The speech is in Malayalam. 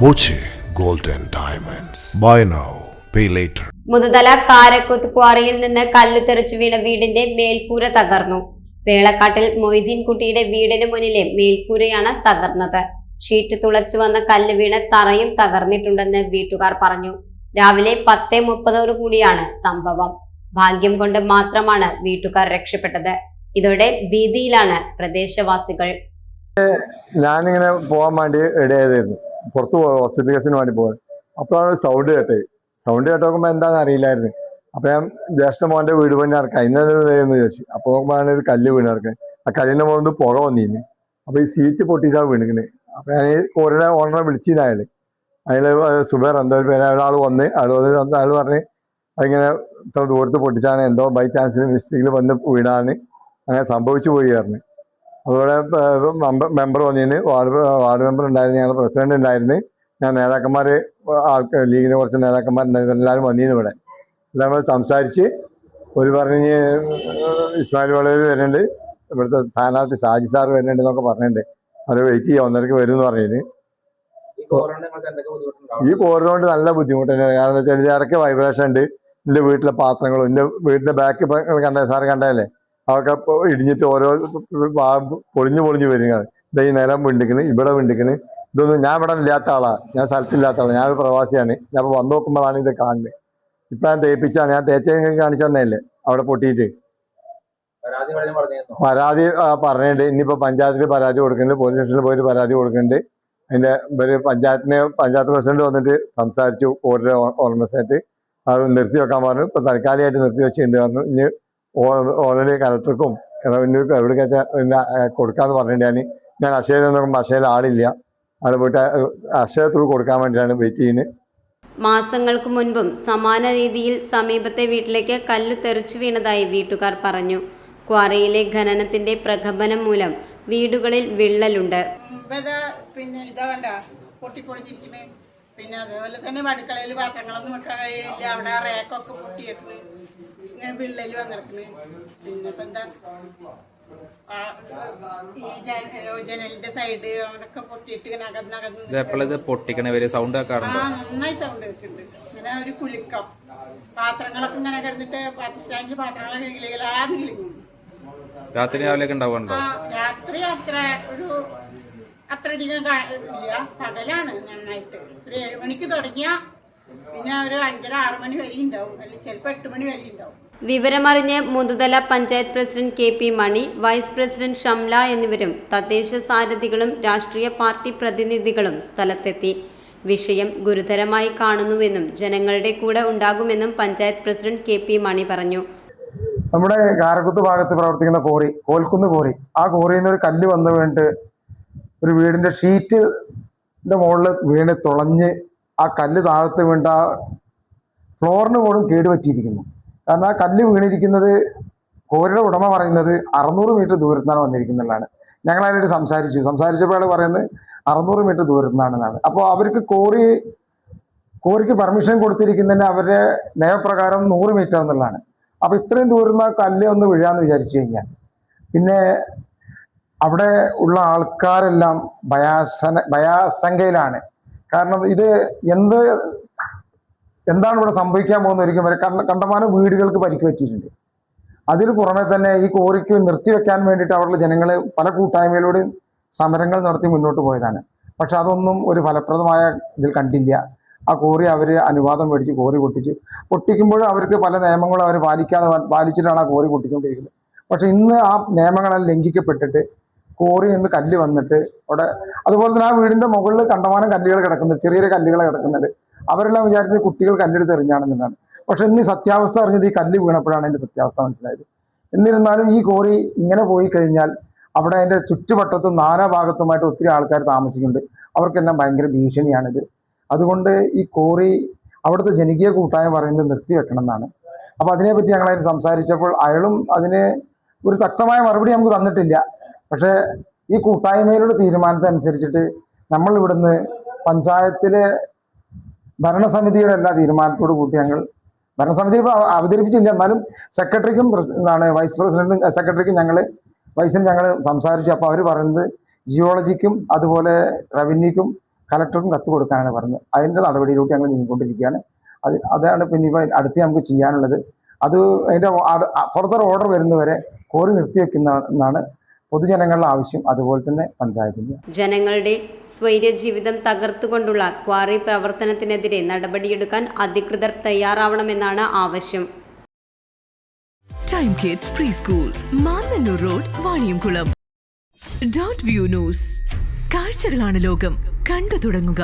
Boche gold and diamonds. Buy now pay later. Muthuthala Karakkuth ക്വാറിയിൽ നിന്ന് കല്ല് തെറിച്ചു വീണ വീടിന്റെ മേൽക്കൂര തകർന്നു. വേളക്കാട്ടിൽ മൊയ്തീൻ കുട്ടിയുടെ വീടിന് മുന്നിലെ മേൽക്കൂരയാണ് തകർന്നത്. ഷീറ്റ് തുളച്ചു വന്ന കല്ല് വീണ് തറയും തകർന്നിട്ടുണ്ടെന്ന് വീട്ടുകാർ പറഞ്ഞു. രാവിലെ 10:30 കൂടിയാണ് സംഭവം. ഭാഗ്യം കൊണ്ട് മാത്രമാണ് വീട്ടുകാർ രക്ഷപ്പെട്ടത്. ഇതോടെ ഭീതിയിലാണ് പ്രദേശവാസികൾ. ഞാനിങ്ങനെ പോകാൻ വേണ്ടി റെഡിയായതായിരുന്നു. പുറത്ത് ഹോസ്പിറ്റൽ കേസിന് വേണ്ടി പോകാൻ. അപ്പോഴാണ് സൗണ്ട് കേട്ടത്. സൗണ്ട് കേട്ടോക്കുമ്പോൾ എന്താണെന്ന് അറിയില്ലായിരുന്നു. അപ്പോൾ ഞാൻ ജ്യേഷ്ഠ മോൻ്റെ വീട് പണി നടക്കാം ഇന്നെന്ന് ചോദിച്ചു. അപ്പോൾ നോക്കുമ്പോൾ ഒരു കല്ല് വീണ് നടക്കാൻ. ആ കല്ലിൻ്റെ മുകളിൽ നിന്ന് പുക വന്നിരുന്നു. അപ്പോൾ ഈ സീറ്റ് പൊട്ടിയിട്ടാണ് വീണിക്കുന്നത്. അപ്പോൾ ഞാൻ ഈ കോറിയുടെ ഓണറെ വിളിച്ചിരുന്നു. അയാൾ സുബേർ എന്തോ ഒരു പേര് ഒരാൾ വന്ന് അയാൾ പറഞ്ഞ് അതിങ്ങനെ ഇത്ര ദൂരത്ത് പൊട്ടിച്ചാണ്, എന്തോ ബൈ ചാൻസിന് മിസ്റ്റേക്കിൽ വന്ന് വീടാണ്, അങ്ങനെ സംഭവിച്ചു പോയി പറഞ്ഞു. അതുപോലെ മെമ്പർ വന്നിരുന്നു, വാർഡ് മെമ്പർ ഉണ്ടായിരുന്നു, ഞങ്ങൾ പ്രസിഡന്റ് ഉണ്ടായിരുന്നു, ഞാൻ നേതാക്കന്മാർ ലീഗിന് കുറച്ച് നേതാക്കന്മാരുണ്ടായിരുന്നു, എല്ലാവരും വന്നിരുന്നു. ഇവിടെ എല്ലാവരും സംസാരിച്ച് ഒരു പറഞ്ഞ് ഇസ്മായിൽ വളര് വരുന്നുണ്ട്, ഇവിടുത്തെ സ്ഥാനാർത്ഥി സാജി സാർ വരുന്നുണ്ട് എന്നൊക്കെ പറഞ്ഞിട്ടുണ്ട്. അവർ വെയിറ്റ് ചെയ്യാം, 1:30 വരും എന്ന് പറഞ്ഞിരുന്നു. ഈ കോറിനോണ്ട് നല്ല ബുദ്ധിമുട്ട് തന്നെയാണ്. കാരണം എന്താ വെച്ചാൽ ഇടയ്ക്ക് വൈബ്രേഷൻ ഉണ്ട്. എൻ്റെ വീട്ടിലെ പാത്രങ്ങളും എൻ്റെ വീടിൻ്റെ ബാക്ക് കണ്ട സാറ് കണ്ടതല്ലേ, അതൊക്കെ ഇടിഞ്ഞിട്ട് ഓരോ പൊളിഞ്ഞു വരികയാണ്. ഇതാ ഈ നിലം വിണ്ടിക്കണ്, ഇവിടെ വിണ്ടിക്കണ്. ഇതൊന്നും ഞാൻ ഇവിടെ ഇല്ലാത്ത ആളാണ്, ഞാൻ സ്ഥലത്തില്ലാത്ത ആളാണ്, ഞാനൊരു പ്രവാസിയാണ്. ഞാൻ ഇപ്പോൾ വന്നു നോക്കുമ്പോഴാണ് ഇത് കാണുന്നത്. ഇപ്പം ഞാൻ തേപ്പിച്ചാണ്, ഞാൻ തേച്ച കാണിച്ചു തന്നെയല്ലേ അവിടെ പൊട്ടിയിട്ട്. പരാതി പറഞ്ഞിട്ടുണ്ട്. ഇനിയിപ്പോൾ പഞ്ചായത്തിൽ പരാതി കൊടുക്കുന്നുണ്ട്, പോലീസ് സ്റ്റേഷനിൽ പോയിട്ട് പരാതി കൊടുക്കുന്നുണ്ട്. അതിൻ്റെ പഞ്ചായത്ത് പ്രസിഡന്റ് വന്നിട്ട് സംസാരിച്ചു. കോറിൻ്റെ ഓർമ്മസായിട്ട് അത് നിർത്തി വെക്കാൻ പറഞ്ഞു. ഇപ്പോൾ താൽക്കാലികമായിട്ട് നിർത്തി വെച്ചിട്ടുണ്ട് പറഞ്ഞു. ഇനി ഓൾറെഡി കലക്ടർക്കും റവന്യൂക്കും എവിടേക്ക് വെച്ചാൽ കൊടുക്കാമെന്ന് പറഞ്ഞിട്ട് ഞാൻ അക്ഷയയിൽ നോക്കുമ്പോൾ അക്ഷയയിൽ ആളില്ല. അവിടെ പോയിട്ട് അക്ഷയ ത്രൂ കൊടുക്കാൻ വേണ്ടിയിട്ടാണ് വെയിറ്റ് ചെയ്യുന്നത്. മാസങ്ങൾക്ക് മുൻപും സമാന രീതിയിൽ സമീപത്തെ വീട്ടിലേക്ക് കല്ല് തെറിച്ചു വീണതായി വീട്ടുകാർ പറഞ്ഞു. ക്വാറിയിലെ ഖനനത്തിന്റെ പ്രകമ്പനം മൂലം വീടുകളിൽ വിള്ളലുണ്ട്. പിന്നെ ഇതാ കണ്ട പൊട്ടിപ്പൊളിഞ്ഞിരിക്കുന്നത്. പിന്നെ അതേപോലെ തന്നെ അടുക്കളയിൽ പാത്രങ്ങളൊന്നും വെക്കാൻ കഴിയില്ല. അവിടെ റേക്കൊക്കെ പൊട്ടിയെടുക്കുന്നു, ഇങ്ങനെ വിള്ളല് വന്നിരിക്കുന്നു. പിന്നെ ഇപ്പൊ എന്താ ഈ ജനലിന്റെ സൈഡ് അങ്ങനൊക്കെ പൊട്ടിയിട്ട് ഇങ്ങനെ അകന്നകന്ന് സൗണ്ട് നന്നായി സൗണ്ട് വെക്കുന്നുണ്ട്. ഇങ്ങനെ ഒരു കുലുക്കം, പാത്രങ്ങളൊക്കെ ഇങ്ങനെ കിടന്നിട്ട് സ്റ്റാൻഡിൽ പാത്രങ്ങളൊക്കെ കിളികളാന്ന് കിളിങ്ങും. രാത്രി രാവിലെ ഉണ്ടാവുന്നുണ്ടോ? രാത്രി അത്ര അധികം ഇല്ല, പകലാണ് നന്നായിട്ട്. ഒരു 7 മണിക്ക് തുടങ്ങിയ പിന്നെ ഒരു 5:30-6 മണി വരെ ഉണ്ടാവും, അല്ലെങ്കിൽ ചിലപ്പോൾ 8 മണി വരെ ഉണ്ടാവും. വിവരമറിഞ്ഞ് മുതുതല പഞ്ചായത്ത് പ്രസിഡന്റ് KP മണി, വൈസ് പ്രസിഡന്റ് ഷംല എന്നിവരും തദ്ദേശ സാരഥികളും രാഷ്ട്രീയ പാർട്ടി പ്രതിനിധികളും സ്ഥലത്തെത്തി. വിഷയം ഗുരുതരമായി കാണുന്നുവെന്നും ജനങ്ങളുടെ കൂടെ ഉണ്ടാകുമെന്നും പഞ്ചായത്ത് പ്രസിഡന്റ് KP മണി പറഞ്ഞു. നമ്മുടെ കാരക്കുത്ത് ഭാഗത്ത് പ്രവർത്തിക്കുന്ന കോൽക്കുന്ന് കോറി, ആ കോറിയിൽ നിന്ന് ഒരു കല്ല് വന്ന് വീണിട്ട് ഒരു വീടിൻ്റെ ഷീറ്റിൻ്റെ മുകളിൽ വീണ് തുളഞ്ഞ് ആ കല്ല് താഴത്ത് വീണ്ട ഫ്ലോറിന് പോലും കേടുപറ്റിയിരിക്കുന്നു. കാരണം ആ കല്ല് വീണിരിക്കുന്നത് കോറിയുടെ ഉടമ പറയുന്നത് 600 മീറ്റർ ദൂരത്തിനാണ് വന്നിരിക്കുന്നതാണ്. ഞങ്ങളതിനായിട്ട് സംസാരിച്ചപ്പോൾ അയാൾ പറയുന്നത് 600 മീറ്റർ ദൂരത്തിനാണെന്നാണ്. അപ്പോൾ അവർക്ക് കോറിക്ക് പെർമിഷൻ കൊടുത്തിരിക്കുന്നതിന് അവരുടെ നിയമപ്രകാരം 100 മീറ്റർ എന്നുള്ളതാണ്. അപ്പോൾ ഇത്രയും ദൂരം ആ കല്ല് ഒന്ന് വീഴാന്ന് വിചാരിച്ചു കഴിഞ്ഞാൽ പിന്നെ അവിടെ ഉള്ള ആൾക്കാരെല്ലാം ഭയാശങ്കയിലാണ്. കാരണം ഇത് എന്താണ് ഇവിടെ സംഭവിക്കാൻ പോകുന്ന ഒരിക്കലും വരെ കണ്ടമാനം വീടുകൾക്ക് പരിക്ക് പറ്റിയിട്ടുണ്ട്. അതിന് പുറമെ തന്നെ ഈ കോറിക്ക് നിർത്തിവെക്കാൻ വേണ്ടിയിട്ട് അവിടെയുള്ള ജനങ്ങൾ പല കൂട്ടായ്മയിലൂടെയും സമരങ്ങൾ നടത്തി മുന്നോട്ട് പോയതാണ്. പക്ഷെ അതൊന്നും ഒരു ഫലപ്രദമായ ഇതിൽ കണ്ടില്ല. ആ കോറി അവർ അനുവാദം മേടിച്ച് കോറി പൊട്ടിക്കുമ്പോഴും അവർക്ക് പല നിയമങ്ങളും അവർ പാലിച്ചിട്ടാണ് ആ കോറി പൊട്ടിച്ചുകൊണ്ടിരിക്കുന്നത്. പക്ഷെ ഇന്ന് ആ നിയമങ്ങളെല്ലാം ലംഘിക്കപ്പെട്ടിട്ട് കോറി നിന്ന് കല്ല് വന്നിട്ട് അവിടെ, അതുപോലെ തന്നെ ആ വീടിൻ്റെ മുകളിൽ കണ്ടമാനം കല്ലുകൾ കിടക്കുന്നുണ്ട്, ചെറിയ കല്ലുകൾ കിടക്കുന്നുണ്ട്. അവരെല്ലാം വിചാരിച്ചത് കുട്ടികൾ കല്ലെടുത്ത് എറിഞ്ഞാണെന്നുള്ളതാണ്. പക്ഷെ ഇന്ന് സത്യാവസ്ഥ അറിഞ്ഞത് ഈ കല്ല് വീണപ്പോഴാണ് അതിൻ്റെ സത്യാവസ്ഥ മനസ്സിലായത്. എന്നിരുന്നാലും ഈ കോറി ഇങ്ങനെ പോയി കഴിഞ്ഞാൽ അവിടെ അതിൻ്റെ ചുറ്റുവട്ടത്തും നാനാഭാഗത്തുമായിട്ട് ഒത്തിരി ആൾക്കാർ താമസിക്കുന്നുണ്ട്. അവർക്കെല്ലാം ഭയങ്കര ഭീഷണിയാണിത്. അതുകൊണ്ട് ഈ കോറി അവിടുത്തെ ജനകീയ കൂട്ടായ്മ പറയുന്നത് നിർത്തിവെക്കണം എന്നാണ്. അപ്പോൾ അതിനെപ്പറ്റി ഞങ്ങളതിന് സംസാരിച്ചപ്പോൾ അയാളും അതിന് ഒരു തക്തമായ മറുപടി നമുക്ക് തന്നിട്ടില്ല. പക്ഷേ ഈ കൂട്ടായ്മയിലുള്ള തീരുമാനത്തനുസരിച്ചിട്ട് നമ്മൾ ഇവിടുന്ന് പഞ്ചായത്തിലെ ഭരണസമിതിയുടെ എല്ലാ തീരുമാനത്തോടു കൂട്ടി ഭരണസമിതി അവതരിപ്പിച്ചില്ല, എന്നാലും സെക്രട്ടറിക്കും വൈസ് പ്രസിഡന്റും സെക്രട്ടറിക്കും വൈസിനും ഞങ്ങൾ സംസാരിച്ചു. അപ്പോൾ അവർ പറയുന്നത് ജിയോളജിക്കും അതുപോലെ റവന്യൂക്കും കലക്ടർക്കും കത്ത് കൊടുക്കാനാണ് പറഞ്ഞത്. അതിൻ്റെ നടപടിയിലൂടെ ഞങ്ങൾ നീങ്ങിക്കൊണ്ടിരിക്കുകയാണ്. അതാണ് പിന്നെ ഇപ്പം അടുത്ത് നമുക്ക് ചെയ്യാനുള്ളത്. അത് അതിൻ്റെ ഫർദർ ഓർഡർ വരുന്നവരെ കോറി നിർത്തിവെക്കുന്നതാണ് പൊതുജനങ്ങളുടെ ആവശ്യം, അതുപോലെ തന്നെ പഞ്ചായത്തിൻ്റെ. ജനങ്ങളുടെ സ്വൈര്യ ജീവിതം തകർത്തുകൊണ്ടുള്ള ക്വാറി പ്രവർത്തനത്തിനെതിരെ നടപടിയെടുക്കാൻ അധികൃതർ തയ്യാറാവണമെന്നാണ് ആവശ്യം. Time kids pre school, Mannannur road, Vaniyamkulam. Dot view news. കാഴ്ചകളാണ് ലോകം, കണ്ടു തുടങ്ങുക.